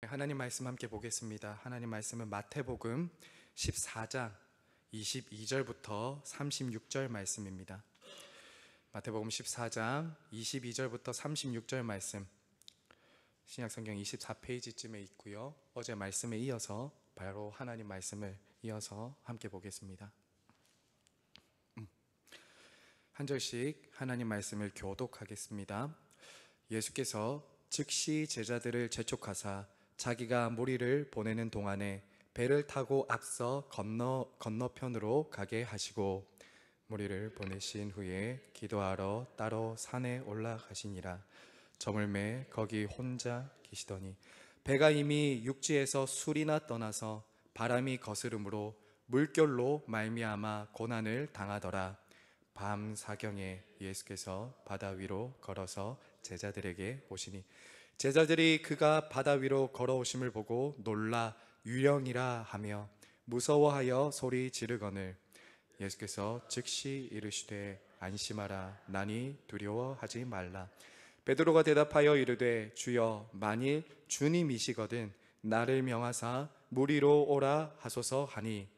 하나님 말씀 함께 보겠습니다. 하나님 말씀은 마태복음 14장 22절부터 36절 말씀입니다. 마태복음 14장 22절부터 36절 말씀, 신약성경 24페이지쯤에 있고요. 어제 말씀에 이어서 바로 하나님 말씀을 이어서 함께 보겠습니다. 한 절씩 하나님 말씀을 교독하겠습니다. 예수께서 즉시 제자들을 재촉하사 자기가 무리를 보내는 동안에 배를 타고 앞서 건너편으로 가게 하시고 무리를 보내신 후에 기도하러 따로 산에 올라가시니라. 저물매 거기 혼자 계시더니 배가 이미 육지에서 술이나 떠나서 바람이 거스름으로 물결로 말미암아 고난을 당하더라. 밤 사경에 예수께서 바다 위로 걸어서 제자들에게 오시니 제자들이 그가 바다 위로 걸어오심을 보고 놀라 유령이라 하며 무서워하여 소리 지르거늘 예수께서 즉시 이르시되 안심하라, 나니 두려워하지 말라. 베드로가 대답하여 이르되 주여, 만일 주님이시거든 나를 명하사 무리로 오라 하소서 하니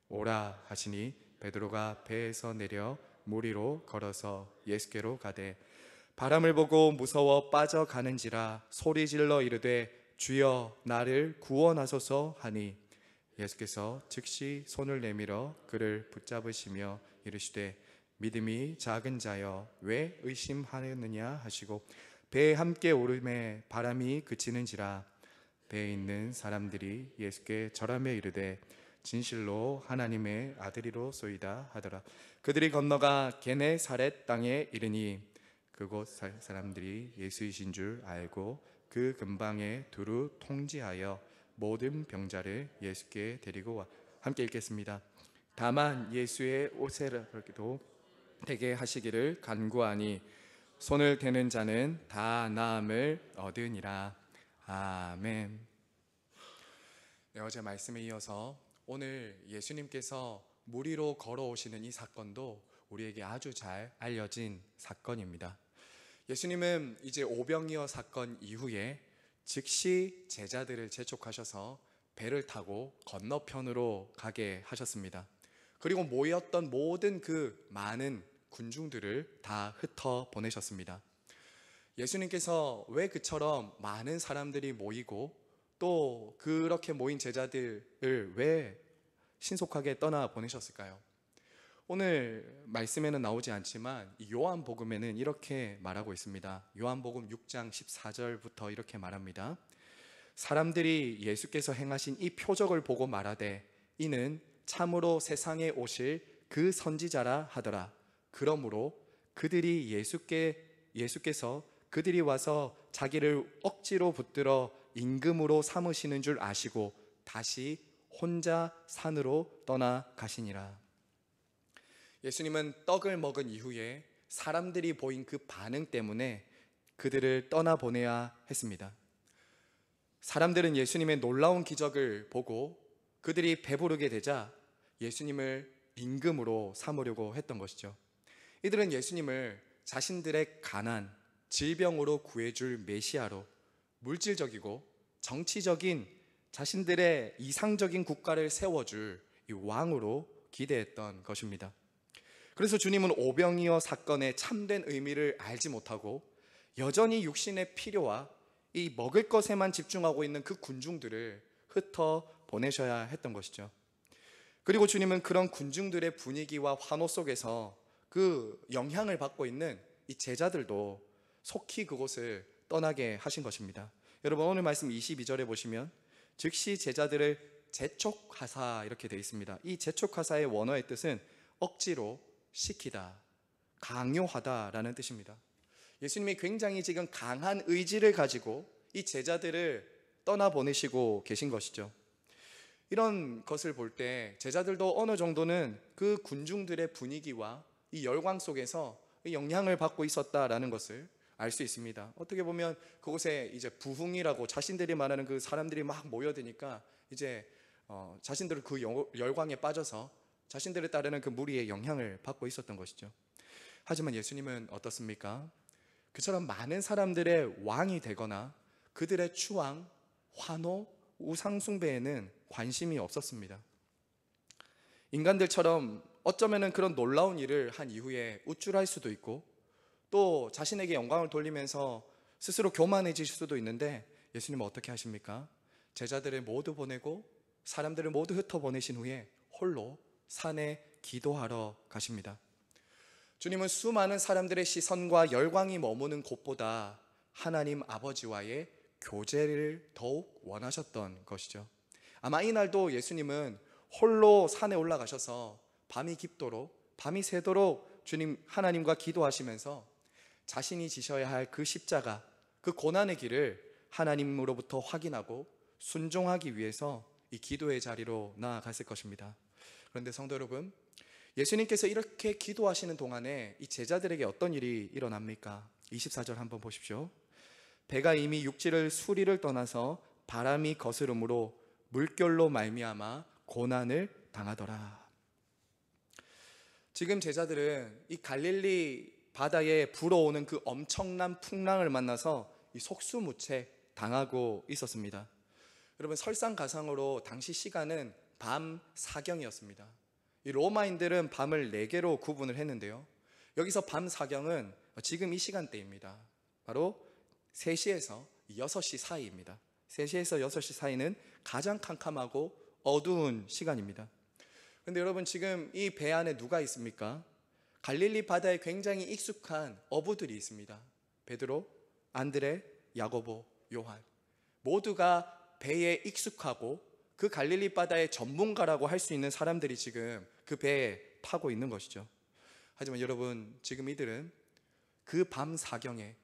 오라 하시니 베드로가 배에서 내려 무리로 걸어서 예수께로 가되 바람을 보고 무서워 빠져가는지라 소리질러 이르되 주여, 나를 구원하소서 하니 예수께서 즉시 손을 내밀어 그를 붙잡으시며 이르시되 믿음이 작은 자여 왜 의심하느냐 하시고 배에 함께 오르매 바람이 그치는지라. 배에 있는 사람들이 예수께 절하며 이르되 진실로 하나님의 아들이로소이다 하더라. 그들이 건너가 게네사렛 땅에 이르니 그곳 사람들이 예수이신 줄 알고 그 근방에 두루 통지하여 모든 병자를 예수께 데리고 와. 함께 읽겠습니다. 다만 예수의 옷에라도 되게 하시기를 간구하니 손을 대는 자는 다 나음을 얻으니라. 아멘. 네, 어제 말씀에 이어서 오늘 예수님께서 무리로 걸어오시는 이 사건도 우리에게 아주 잘 알려진 사건입니다. 예수님은 이제 오병이어 사건 이후에 즉시 제자들을 재촉하셔서 배를 타고 건너편으로 가게 하셨습니다. 그리고 모였던 모든 그 많은 군중들을 다 흩어 보내셨습니다. 예수님께서 왜 그처럼 많은 사람들이 모이고 또 그렇게 모인 제자들을 왜 신속하게 떠나 보내셨을까요? 오늘 말씀에는 나오지 않지만 요한복음에는 이렇게 말하고 있습니다. 요한복음 6장 14절부터 이렇게 말합니다. 사람들이 예수께서 행하신 이 표적을 보고 말하되 이는 참으로 세상에 오실 그 선지자라 하더라. 그러므로 예수께서 그들이 와서 자기를 억지로 붙들어 임금으로 삼으시는 줄 아시고 다시 혼자 산으로 떠나 가시니라. 예수님은 떡을 먹은 이후에 사람들이 보인 그 반응 때문에 그들을 떠나보내야 했습니다. 사람들은 예수님의 놀라운 기적을 보고 그들이 배부르게 되자 예수님을 임금으로 삼으려고 했던 것이죠. 이들은 예수님을 자신들의 가난, 질병으로 구해줄 메시아로 물질적이고 정치적인 자신들의 이상적인 국가를 세워줄 이 왕으로 기대했던 것입니다. 그래서 주님은 오병이어 사건의 참된 의미를 알지 못하고 여전히 육신의 필요와 이 먹을 것에만 집중하고 있는 그 군중들을 흩어 보내셔야 했던 것이죠. 그리고 주님은 그런 군중들의 분위기와 환호 속에서 그 영향을 받고 있는 이 제자들도 속히 그곳을 떠나게 하신 것입니다. 여러분, 오늘 말씀 22절에 보시면 즉시 제자들을 재촉하사 이렇게 되어 있습니다. 이 재촉하사의 원어의 뜻은 억지로 시키다, 강요하다라는 뜻입니다. 예수님이 굉장히 지금 강한 의지를 가지고 이 제자들을 떠나보내시고 계신 것이죠. 이런 것을 볼 때 제자들도 어느 정도는 그 군중들의 분위기와 이 열광 속에서 영향을 받고 있었다라는 것을 알 수 있습니다. 어떻게 보면 그곳에 이제 부흥이라고 자신들이 말하는 그 사람들이 막 모여드니까 이제 자신들은 그 열광에 빠져서 자신들을 따르는 그 무리의 영향을 받고 있었던 것이죠. 하지만 예수님은 어떻습니까? 그처럼 많은 사람들의 왕이 되거나 그들의 추앙 환호, 우상숭배에는 관심이 없었습니다. 인간들처럼 어쩌면 그런 놀라운 일을 한 이후에 우쭐할 수도 있고 또 자신에게 영광을 돌리면서 스스로 교만해질 수도 있는데, 예수님은 어떻게 하십니까? 제자들을 모두 보내고 사람들을 모두 흩어보내신 후에 홀로 산에 기도하러 가십니다. 주님은 수많은 사람들의 시선과 열광이 머무는 곳보다 하나님 아버지와의 교제를 더욱 원하셨던 것이죠. 아마 이날도 예수님은 홀로 산에 올라가셔서 밤이 깊도록, 밤이 새도록 주님 하나님과 기도하시면서 자신이 지셔야 할 그 십자가, 그 고난의 길을 하나님으로부터 확인하고 순종하기 위해서 이 기도의 자리로 나아갔을 것입니다. 그런데 성도 여러분, 예수님께서 이렇게 기도하시는 동안에 이 제자들에게 어떤 일이 일어납니까? 24절 한번 보십시오. 배가 이미 육지를 수리를 떠나서 바람이 거스름으로 물결로 말미암아 고난을 당하더라. 지금 제자들은 이 갈릴리 바다에 불어오는 그 엄청난 풍랑을 만나서 이 속수무책 당하고 있었습니다. 여러분, 설상가상으로 당시 시간은 밤 사경이었습니다. 이 로마인들은 밤을 4개로 구분을 했는데요, 여기서 밤 사경은 지금 이 시간대입니다. 바로 3시에서 6시 사이입니다. 3시에서 6시 사이는 가장 캄캄하고 어두운 시간입니다. 그런데 여러분, 지금 이 배 안에 누가 있습니까? 갈릴리 바다에 굉장히 익숙한 어부들이 있습니다. 베드로, 안드레, 야고보, 요한, 모두가 배에 익숙하고 그 갈릴리 바다의 전문가라고 할 수 있는 사람들이 지금 그 배에 타고 있는 것이죠. 하지만 여러분, 지금 이들은 그 밤 사경에,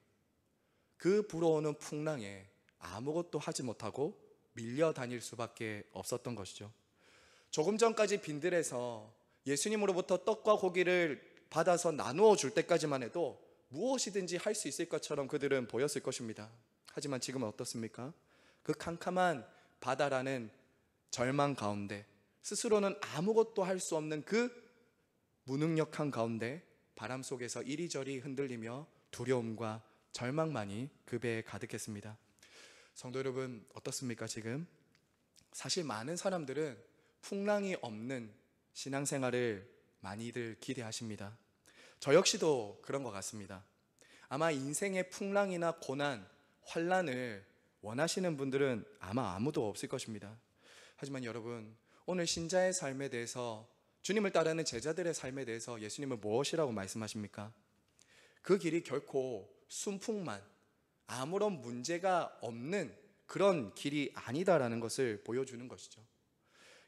그 불어오는 풍랑에 아무것도 하지 못하고 밀려 다닐 수밖에 없었던 것이죠. 조금 전까지 빈들에서 예수님으로부터 떡과 고기를 받아서 나누어 줄 때까지만 해도 무엇이든지 할 수 있을 것처럼 그들은 보였을 것입니다. 하지만 지금은 어떻습니까? 그 캄캄한 바다라는 절망 가운데, 스스로는 아무것도 할 수 없는 그 무능력한 가운데 바람 속에서 이리저리 흔들리며 두려움과 절망만이 그 배에 가득했습니다. 성도 여러분, 어떻습니까? 지금 사실 많은 사람들은 풍랑이 없는 신앙생활을 많이들 기대하십니다. 저 역시도 그런 것 같습니다. 아마 인생의 풍랑이나 고난, 환난을 원하시는 분들은 아마 아무도 없을 것입니다. 하지만 여러분, 오늘 신자의 삶에 대해서, 주님을 따르는 제자들의 삶에 대해서 예수님은 무엇이라고 말씀하십니까? 그 길이 결코 순풍만, 아무런 문제가 없는 그런 길이 아니다라는 것을 보여주는 것이죠.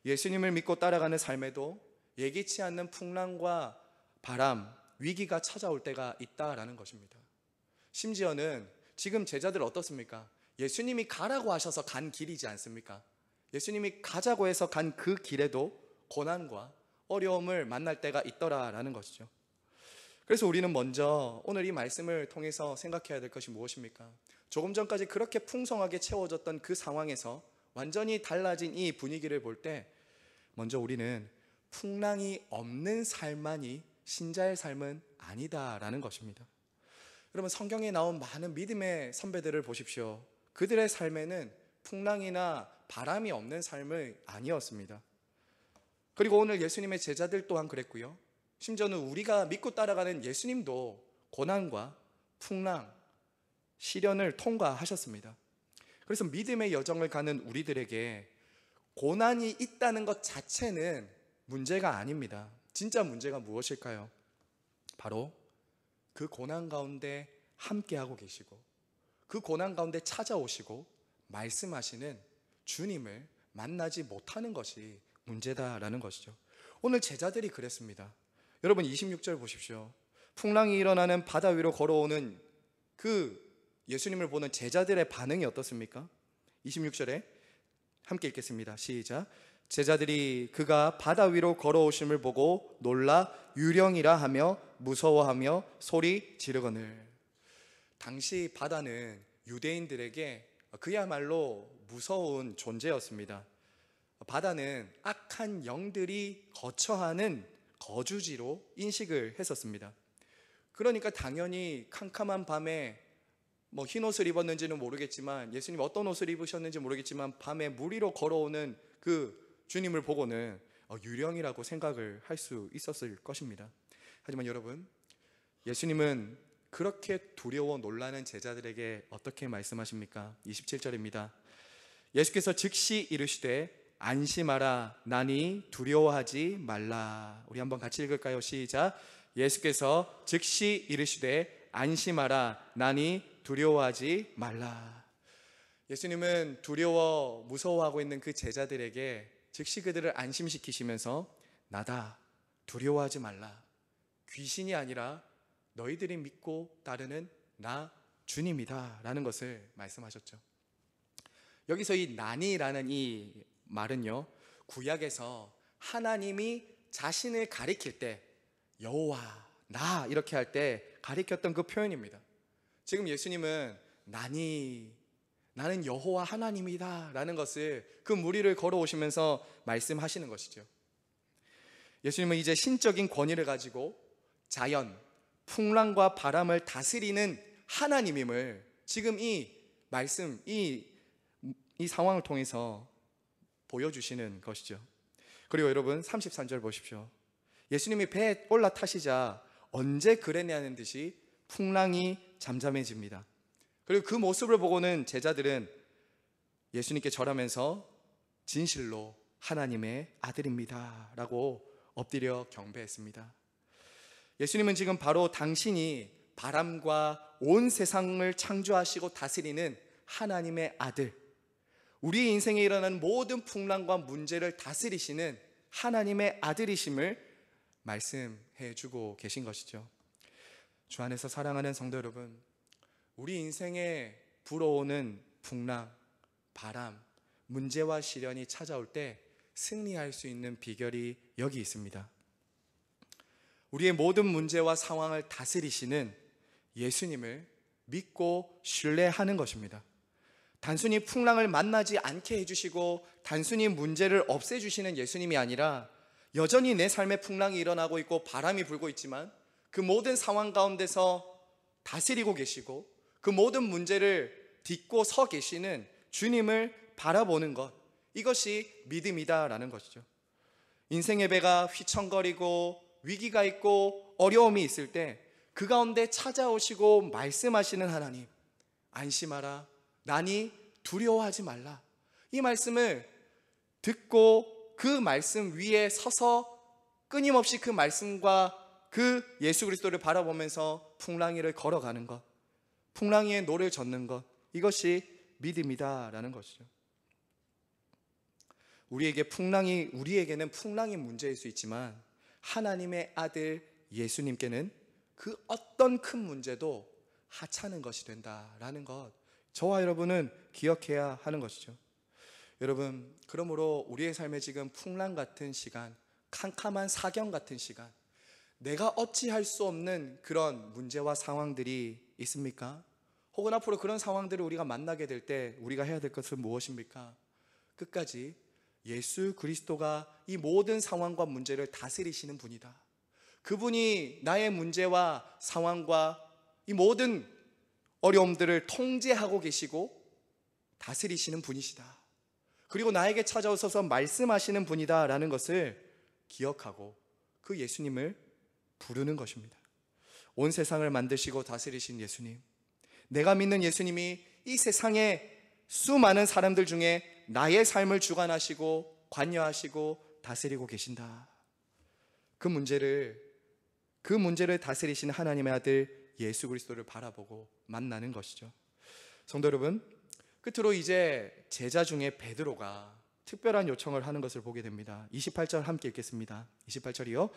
예수님을 믿고 따라가는 삶에도 예기치 않는 풍랑과 바람, 위기가 찾아올 때가 있다라는 것입니다. 심지어는 지금 제자들 어떻습니까? 예수님이 가라고 하셔서 간 길이지 않습니까? 예수님이 가자고 해서 간 그 길에도 고난과 어려움을 만날 때가 있더라라는 것이죠. 그래서 우리는 먼저 오늘 이 말씀을 통해서 생각해야 될 것이 무엇입니까? 조금 전까지 그렇게 풍성하게 채워졌던 그 상황에서 완전히 달라진 이 분위기를 볼 때 먼저 우리는 풍랑이 없는 삶만이 신자의 삶은 아니다라는 것입니다. 여러분, 성경에 나온 많은 믿음의 선배들을 보십시오. 그들의 삶에는 풍랑이나 바람이 없는 삶은 아니었습니다. 그리고 오늘 예수님의 제자들 또한 그랬고요, 심지어는 우리가 믿고 따라가는 예수님도 고난과 풍랑, 시련을 통과하셨습니다. 그래서 믿음의 여정을 가는 우리들에게 고난이 있다는 것 자체는 문제가 아닙니다. 진짜 문제가 무엇일까요? 바로 그 고난 가운데 함께하고 계시고 그 고난 가운데 찾아오시고 말씀하시는 주님을 만나지 못하는 것이 문제다라는 것이죠. 오늘 제자들이 그랬습니다. 여러분, 26절 보십시오. 풍랑이 일어나는 바다 위로 걸어오는 그 예수님을 보는 제자들의 반응이 어떻습니까? 26절에 함께 읽겠습니다. 시작. 제자들이 그가 바다 위로 걸어오심을 보고 놀라 유령이라 하며 무서워하며 소리 지르거늘. 당시 바다는 유대인들에게 그야말로 무서운 존재였습니다. 바다는 악한 영들이 거처하는 거주지로 인식을 했었습니다. 그러니까 당연히 캄캄한 밤에 뭐 흰 옷을 입었는지는 모르겠지만, 예수님 어떤 옷을 입으셨는지 모르겠지만, 밤에 물 위로 걸어오는 그 주님을 보고는 유령이라고 생각을 할 수 있었을 것입니다. 하지만 여러분, 예수님은 그렇게 두려워 놀라는 제자들에게 어떻게 말씀하십니까? 27절입니다. 예수께서 즉시 이르시되 안심하라, 나니 두려워하지 말라. 우리 한번 같이 읽을까요? 시작. 예수께서 즉시 이르시되 안심하라, 나니 두려워하지 말라. 예수님은 두려워 무서워하고 있는 그 제자들에게 즉시 그들을 안심시키시면서, 나다, 두려워하지 말라, 귀신이 아니라 너희들이 믿고 따르는 나 주님이다 라는 것을 말씀하셨죠. 여기서 이 나니라는 이 말은요, 구약에서 하나님이 자신을 가리킬 때 여호와, 나 이렇게 할 때 가리켰던 그 표현입니다. 지금 예수님은 나니, 나는 여호와 하나님이다 라는 것을 그 물 위를 걸어오시면서 말씀하시는 것이죠. 예수님은 이제 신적인 권위를 가지고 자연, 풍랑과 바람을 다스리는 하나님임을 지금 이 말씀, 이 상황을 통해서 보여주시는 것이죠. 그리고 여러분 33절 보십시오. 예수님이 배에 올라타시자 언제 그랬냐는 듯이 풍랑이 잠잠해집니다. 그리고 그 모습을 보고는 제자들은 예수님께 절하면서 진실로 하나님의 아들입니다 라고 엎드려 경배했습니다. 예수님은 지금 바로 당신이 바람과 온 세상을 창조하시고 다스리는 하나님의 아들, 우리 인생에 일어나는 모든 풍랑과 문제를 다스리시는 하나님의 아들이심을 말씀해 주고 계신 것이죠. 주 안에서 사랑하는 성도 여러분, 우리 인생에 불어오는 풍랑, 바람, 문제와 시련이 찾아올 때 승리할 수 있는 비결이 여기 있습니다. 우리의 모든 문제와 상황을 다스리시는 예수님을 믿고 신뢰하는 것입니다. 단순히 풍랑을 만나지 않게 해주시고 단순히 문제를 없애주시는 예수님이 아니라, 여전히 내 삶에 풍랑이 일어나고 있고 바람이 불고 있지만 그 모든 상황 가운데서 다스리고 계시고 그 모든 문제를 딛고 서 계시는 주님을 바라보는 것, 이것이 믿음이다라는 것이죠. 인생의 배가 휘청거리고 위기가 있고 어려움이 있을 때 그 가운데 찾아오시고 말씀하시는 하나님, 안심하라, 나니 두려워하지 말라, 이 말씀을 듣고 그 말씀 위에 서서 끊임없이 그 말씀과 그 예수 그리스도를 바라보면서 풍랑이를 걸어가는 것, 풍랑이의 노를 젓는 것, 이것이 믿음이다라는 것이죠. 우리에게는 풍랑이 문제일 수 있지만 하나님의 아들 예수님께는 그 어떤 큰 문제도 하찮은 것이 된다라는 것, 저와 여러분은 기억해야 하는 것이죠. 여러분, 그러므로 우리의 삶에 지금 풍랑 같은 시간, 캄캄한 사경 같은 시간, 내가 어찌할 수 없는 그런 문제와 상황들이 있습니까? 혹은 앞으로 그런 상황들을 우리가 만나게 될 때 우리가 해야 될 것은 무엇입니까? 끝까지 예수 그리스도가 이 모든 상황과 문제를 다스리시는 분이다, 그분이 나의 문제와 상황과 이 모든 어려움들을 통제하고 계시고 다스리시는 분이시다, 그리고 나에게 찾아오셔서 말씀하시는 분이다 라는 것을 기억하고 그 예수님을 부르는 것입니다. 온 세상을 만드시고 다스리신 예수님, 내가 믿는 예수님이 이 세상의 수많은 사람들 중에 나의 삶을 주관하시고 관여하시고 다스리고 계신다. 그 문제를 다스리시는 하나님의 아들 예수 그리스도를 바라보고 만나는 것이죠. 성도 여러분, 끝으로 이제 제자 중에 베드로가 특별한 요청을 하는 것을 보게 됩니다. 28절 함께 읽겠습니다. 28절이요.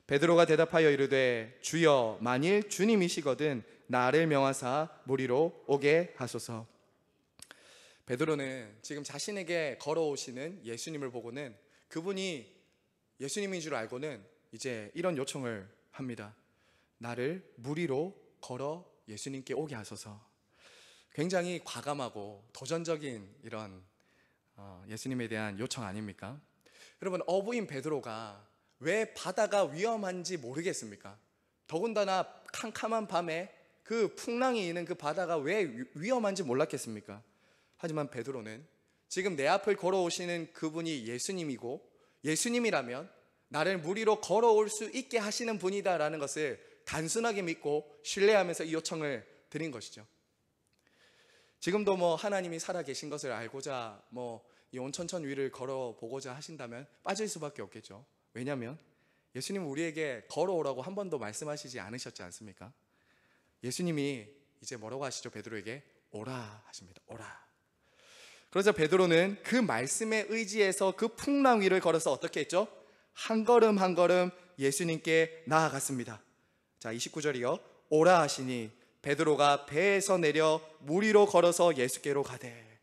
베드로가 대답하여 이르되 주여, 만일 주님이시거든 나를 명하사 물 위로 오게 하소서. 베드로는 지금 자신에게 걸어오시는 예수님을 보고는 그분이 예수님인 줄 알고는 이제 이런 요청을 합니다. 나를 물 위로 걸어 예수님께 오게 하소서. 굉장히 과감하고 도전적인 이런 예수님에 대한 요청 아닙니까? 여러분, 어부인 베드로가 왜 바다가 위험한지 모르겠습니까? 더군다나 캄캄한 밤에 그 풍랑이 있는 그 바다가 왜 위험한지 몰랐겠습니까? 하지만 베드로는 지금 내 앞을 걸어오시는 그분이 예수님이고, 예수님이라면 나를 물 위로 걸어올 수 있게 하시는 분이다라는 것을 단순하게 믿고 신뢰하면서 이 요청을 드린 것이죠. 지금도 하나님이 살아 계신 것을 알고자 이 온천천 위를 걸어보고자 하신다면 빠질 수밖에 없겠죠. 왜냐하면 예수님은 우리에게 걸어오라고 한 번도 말씀하시지 않으셨지 않습니까? 예수님이 이제 뭐라고 하시죠? 베드로에게 오라 하십니다. 오라. 그러자 베드로는 그 말씀에 의지해서 그 풍랑 위를 걸어서 어떻게 했죠? 한 걸음 한 걸음 예수님께 나아갔습니다. 자, 29절이요. 오라 하시니 베드로가 배에서 내려 물 위로 걸어서 예수께로 가되.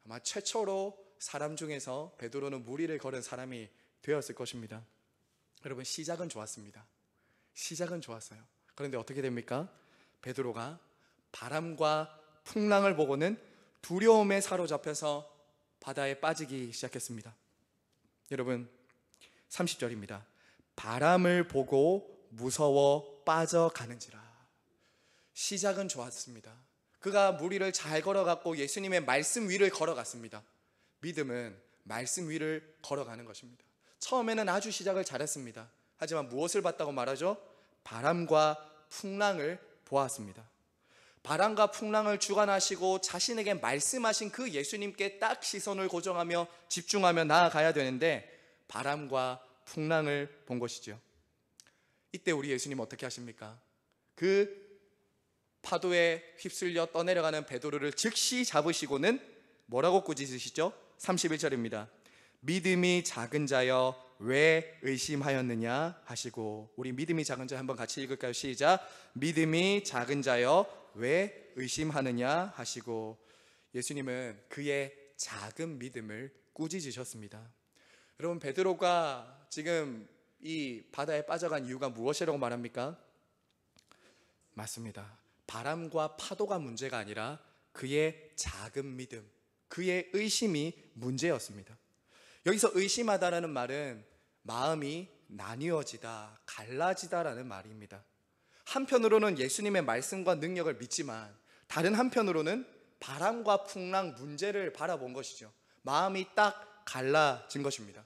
아마 최초로 사람 중에서 베드로는 물 위를 걸은 사람이 되었을 것입니다. 여러분, 시작은 좋았습니다. 시작은 좋았어요. 그런데 어떻게 됩니까? 베드로가 바람과 풍랑을 보고는 두려움에 사로잡혀서 바다에 빠지기 시작했습니다. 여러분, 30절입니다. 바람을 보고 무서워 빠져가는지라. 시작은 좋았습니다. 그가 물 위를 잘 걸어갔고 예수님의 말씀 위를 걸어갔습니다. 믿음은 말씀 위를 걸어가는 것입니다. 처음에는 아주 시작을 잘했습니다. 하지만 무엇을 봤다고 말하죠? 바람과 풍랑을 보았습니다. 바람과 풍랑을 주관하시고 자신에게 말씀하신 그 예수님께 딱 시선을 고정하며 집중하며 나아가야 되는데 바람과 풍랑을 본 것이죠. 이때 우리 예수님 어떻게 하십니까? 그 파도에 휩쓸려 떠내려가는 베드로를 즉시 잡으시고는 뭐라고 꾸짖으시죠? 31절입니다. 믿음이 작은 자여 왜 의심하였느냐 하시고. 우리 믿음이 작은 자 한번 같이 읽을까요? 시작. 믿음이 작은 자여 왜 의심하느냐 하시고. 예수님은 그의 작은 믿음을 꾸짖으셨습니다. 여러분, 베드로가 지금 이 바다에 빠져간 이유가 무엇이라고 말합니까? 맞습니다. 바람과 파도가 문제가 아니라 그의 작은 믿음, 그의 의심이 문제였습니다. 여기서 의심하다라는 말은 마음이 나뉘어지다, 갈라지다라는 말입니다. 한편으로는 예수님의 말씀과 능력을 믿지만 다른 한편으로는 바람과 풍랑 문제를 바라본 것이죠. 마음이 딱 갈라진 것입니다.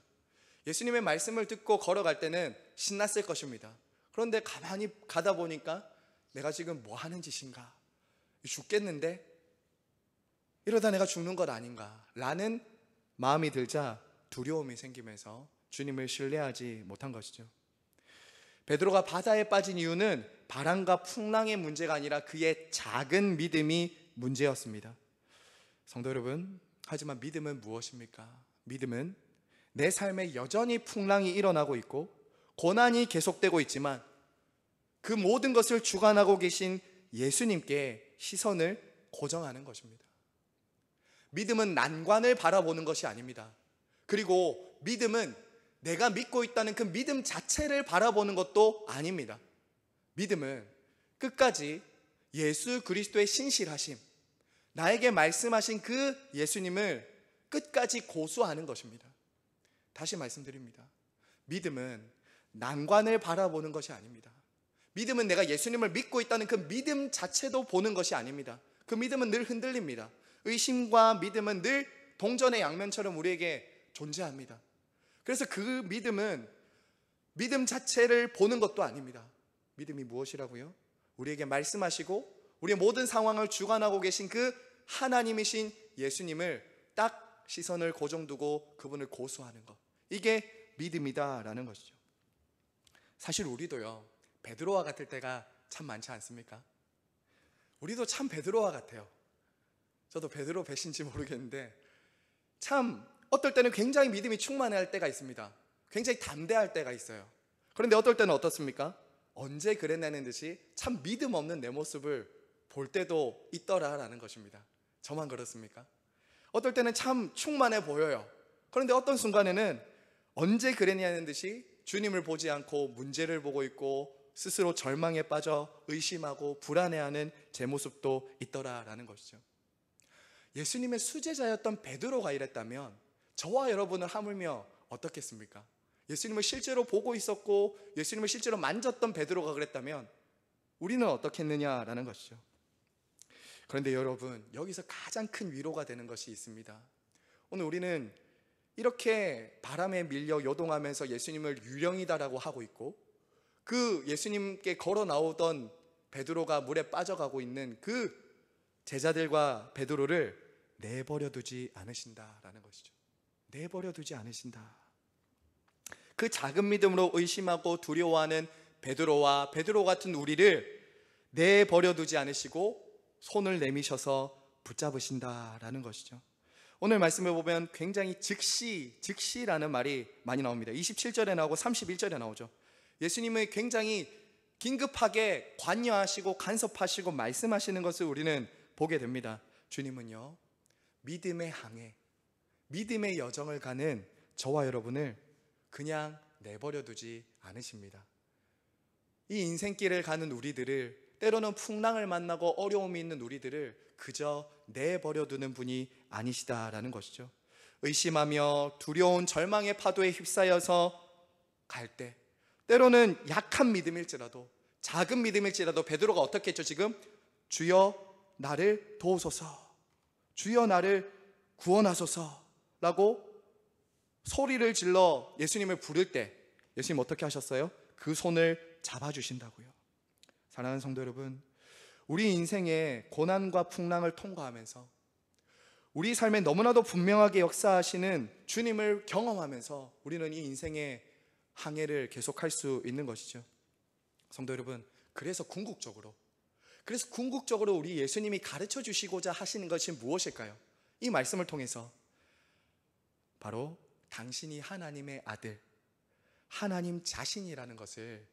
예수님의 말씀을 듣고 걸어갈 때는 신났을 것입니다. 그런데 가만히 가다 보니까 내가 지금 뭐 하는 짓인가? 죽겠는데? 이러다 내가 죽는 것 아닌가? 라는 마음이 들자 두려움이 생기면서 주님을 신뢰하지 못한 것이죠. 베드로가 바다에 빠진 이유는 바람과 풍랑의 문제가 아니라 그의 작은 믿음이 문제였습니다. 성도 여러분, 하지만 믿음은 무엇입니까? 믿음은 내 삶에 여전히 풍랑이 일어나고 있고 고난이 계속되고 있지만 그 모든 것을 주관하고 계신 예수님께 시선을 고정하는 것입니다. 믿음은 난관을 바라보는 것이 아닙니다. 그리고 믿음은 내가 믿고 있다는 그 믿음 자체를 바라보는 것도 아닙니다. 믿음은 끝까지 예수 그리스도의 신실하심, 나에게 말씀하신 그 예수님을 끝까지 고수하는 것입니다. 다시 말씀드립니다. 믿음은 난관을 바라보는 것이 아닙니다. 믿음은 내가 예수님을 믿고 있다는 그 믿음 자체도 보는 것이 아닙니다. 그 믿음은 늘 흔들립니다. 의심과 믿음은 늘 동전의 양면처럼 우리에게 존재합니다. 그래서 그 믿음은 믿음 자체를 보는 것도 아닙니다. 믿음이 무엇이라고요? 우리에게 말씀하시고 우리의 모든 상황을 주관하고 계신 그 하나님이신 예수님을 딱 시선을 고정두고 그분을 고수하는 것, 이게 믿음이다라는 것이죠. 사실 우리도요, 베드로와 같을 때가 참 많지 않습니까? 우리도 참 베드로와 같아요. 저도 베드로 배신지 모르겠는데 참 어떨 때는 굉장히 믿음이 충만할 때가 있습니다. 굉장히 담대할 때가 있어요. 그런데 어떨 때는 어떻습니까? 언제 그랬냐는 듯이 참 믿음 없는 내 모습을 볼 때도 있더라라는 것입니다. 저만 그렇습니까? 어떨 때는 참 충만해 보여요. 그런데 어떤 순간에는 언제 그랬냐는 듯이 주님을 보지 않고 문제를 보고 있고 스스로 절망에 빠져 의심하고 불안해하는 제 모습도 있더라라는 것이죠. 예수님의 수제자였던 베드로가 이랬다면 저와 여러분을 하물며 어떻겠습니까? 예수님을 실제로 보고 있었고 예수님을 실제로 만졌던 베드로가 그랬다면 우리는 어떻겠느냐라는 것이죠. 그런데 여러분, 여기서 가장 큰 위로가 되는 것이 있습니다. 오늘 우리는 이렇게 바람에 밀려 요동하면서 예수님을 유령이다라고 하고 있고, 그 예수님께 걸어 나오던 베드로가 물에 빠져가고 있는 그 제자들과 베드로를 내버려 두지 않으신다라는 것이죠. 내버려 두지 않으신다. 그 작은 믿음으로 의심하고 두려워하는 베드로와 베드로 같은 우리를 내버려 두지 않으시고 손을 내미셔서 붙잡으신다라는 것이죠. 오늘 말씀을 보면 굉장히 즉시라는 말이 많이 나옵니다. 27절에 나오고 31절에 나오죠. 예수님이 굉장히 긴급하게 관여하시고 간섭하시고 말씀하시는 것을 우리는 보게 됩니다. 주님은요, 믿음의 항해, 믿음의 여정을 가는 저와 여러분을 그냥 내버려 두지 않으십니다. 이 인생길을 가는 우리들을, 때로는 풍랑을 만나고 어려움이 있는 우리들을 그저 내버려 두는 분이 아니시다라는 것이죠. 의심하며 두려운 절망의 파도에 휩싸여서 갈 때, 때로는 약한 믿음일지라도, 작은 믿음일지라도 베드로가 어떻게 했죠? 지금 주여 나를 도우소서, 주여 나를 구원하소서 라고 소리를 질러 예수님을 부를 때 예수님 어떻게 하셨어요? 그 손을 잡아주신다고요. 사랑하는 성도 여러분, 우리 인생의 고난과 풍랑을 통과하면서 우리 삶에 너무나도 분명하게 역사하시는 주님을 경험하면서 우리는 이 인생의 항해를 계속할 수 있는 것이죠. 성도 여러분, 그래서 궁극적으로 우리 예수님이 가르쳐 주시고자 하시는 것이 무엇일까요? 이 말씀을 통해서 바로 당신이 하나님의 아들, 하나님 자신이라는 것을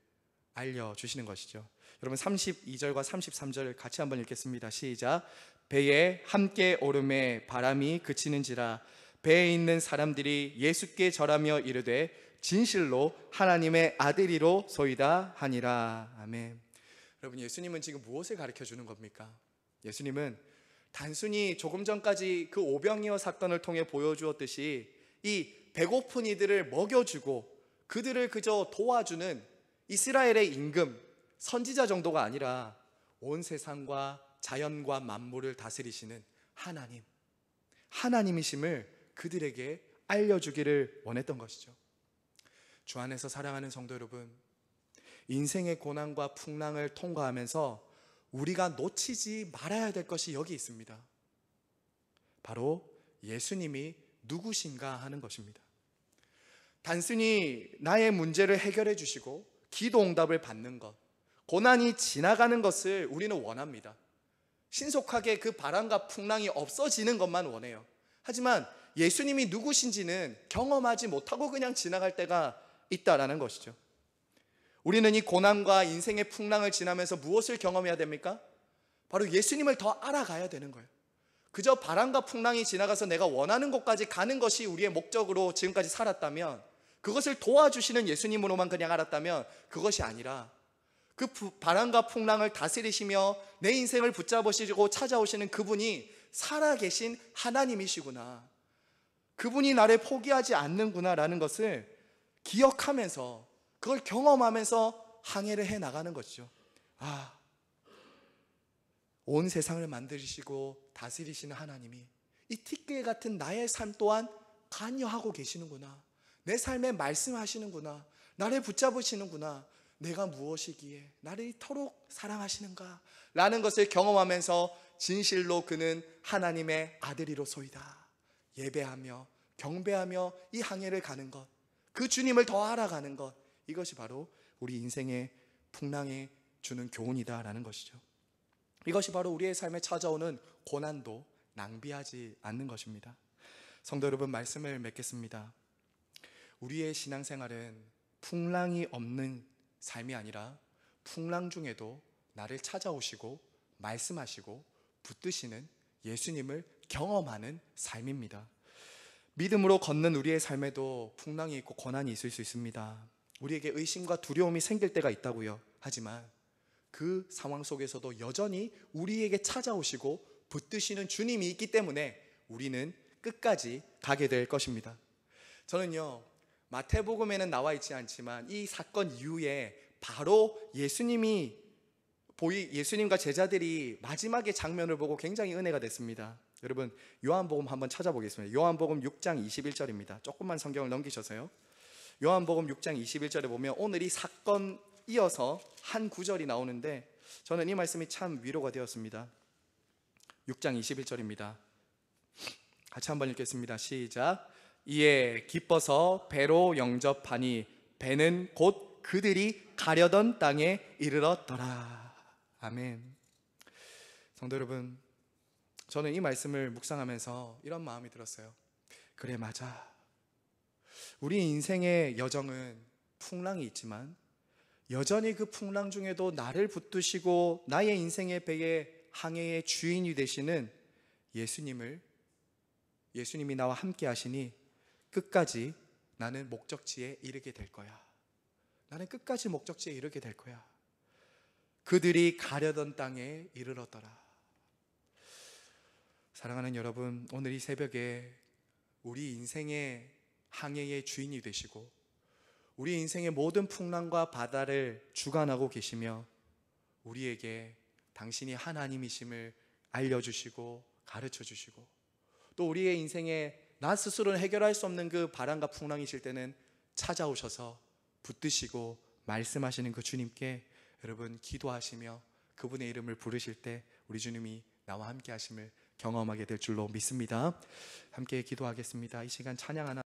알려주시는 것이죠. 여러분, 32절과 33절을 같이 한번 읽겠습니다. 시작. 배에 함께 오름에 바람이 그치는지라 배에 있는 사람들이 예수께 절하며 이르되 진실로 하나님의 아들이로 소이다 하니라. 아멘. 여러분, 예수님은 지금 무엇을 가르쳐 주는 겁니까? 예수님은 단순히 조금 전까지 그 오병이어 사건을 통해 보여주었듯이 이 배고픈 이들을 먹여주고 그들을 그저 도와주는 이스라엘의 임금, 선지자 정도가 아니라 온 세상과 자연과 만물을 다스리시는 하나님이심을 그들에게 알려주기를 원했던 것이죠. 주 안에서 사랑하는 성도 여러분, 인생의 고난과 풍랑을 통과하면서 우리가 놓치지 말아야 될 것이 여기 있습니다. 바로 예수님이 누구신가 하는 것입니다. 단순히 나의 문제를 해결해 주시고 기도 응답을 받는 것, 고난이 지나가는 것을 우리는 원합니다. 신속하게 그 바람과 풍랑이 없어지는 것만 원해요. 하지만 예수님이 누구신지는 경험하지 못하고 그냥 지나갈 때가 있다라는 것이죠. 우리는 이 고난과 인생의 풍랑을 지나면서 무엇을 경험해야 됩니까? 바로 예수님을 더 알아가야 되는 거예요. 그저 바람과 풍랑이 지나가서 내가 원하는 곳까지 가는 것이 우리의 목적으로 지금까지 살았다면, 그것을 도와주시는 예수님으로만 그냥 알았다면, 그것이 아니라 그 바람과 풍랑을 다스리시며 내 인생을 붙잡으시고 찾아오시는 그분이 살아계신 하나님이시구나, 그분이 나를 포기하지 않는구나 라는 것을 기억하면서, 그걸 경험하면서 항해를 해나가는 것이죠. 온 세상을 만드시고 다스리시는 하나님이 이 티끌 같은 나의 삶 또한 관여하고 계시는구나, 내 삶에 말씀하시는구나, 나를 붙잡으시는구나, 내가 무엇이기에 나를 이토록 사랑하시는가 라는 것을 경험하면서 진실로 그는 하나님의 아들이로소이다 예배하며 경배하며 이 항해를 가는 것, 그 주님을 더 알아가는 것, 이것이 바로 우리 인생의 풍랑에 주는 교훈이다라는 것이죠. 이것이 바로 우리의 삶에 찾아오는 고난도 낭비하지 않는 것입니다. 성도 여러분, 말씀을 맺겠습니다. 우리의 신앙생활은 풍랑이 없는 삶이 아니라 풍랑 중에도 나를 찾아오시고 말씀하시고 붙드시는 예수님을 경험하는 삶입니다. 믿음으로 걷는 우리의 삶에도 풍랑이 있고 고난이 있을 수 있습니다. 우리에게 의심과 두려움이 생길 때가 있다고요. 하지만 그 상황 속에서도 여전히 우리에게 찾아오시고 붙드시는 주님이 있기 때문에 우리는 끝까지 가게 될 것입니다. 저는요, 마태복음에는 나와 있지 않지만 이 사건 이후에 바로 예수님이 예수님과 제자들이 마지막의 장면을 보고 굉장히 은혜가 됐습니다. 여러분, 요한복음 한번 찾아보겠습니다. 요한복음 6장 21절입니다. 조금만 성경을 넘기셔서요. 요한복음 6장 21절에 보면 오늘 이 사건 이어서 한 구절이 나오는데 저는 이 말씀이 참 위로가 되었습니다. 6장 21절입니다. 같이 한번 읽겠습니다. 시작. 이에 기뻐서 배로 영접하니 배는 곧 그들이 가려던 땅에 이르렀더라. 아멘. 성도 여러분, 저는 이 말씀을 묵상하면서 이런 마음이 들었어요. 그래, 맞아. 우리 인생의 여정은 풍랑이 있지만 여전히 그 풍랑 중에도 나를 붙드시고 나의 인생의 배의 항해의 주인이 되시는 예수님이 나와 함께 하시니 끝까지 나는 목적지에 이르게 될 거야. 나는 끝까지 목적지에 이르게 될 거야. 그들이 가려던 땅에 이르렀더라. 사랑하는 여러분, 오늘 이 새벽에 우리 인생의 항해의 주인이 되시고 우리 인생의 모든 풍랑과 바다를 주관하고 계시며 우리에게 당신이 하나님이심을 알려주시고 가르쳐주시고 또 우리의 인생에 나 스스로는 해결할 수 없는 그 바람과 풍랑이실 때는 찾아오셔서 붙드시고 말씀하시는 그 주님께 여러분 기도하시며 그분의 이름을 부르실 때 우리 주님이 나와 함께 하심을 경험하게 될 줄로 믿습니다. 함께 기도하겠습니다. 이 시간 찬양 하나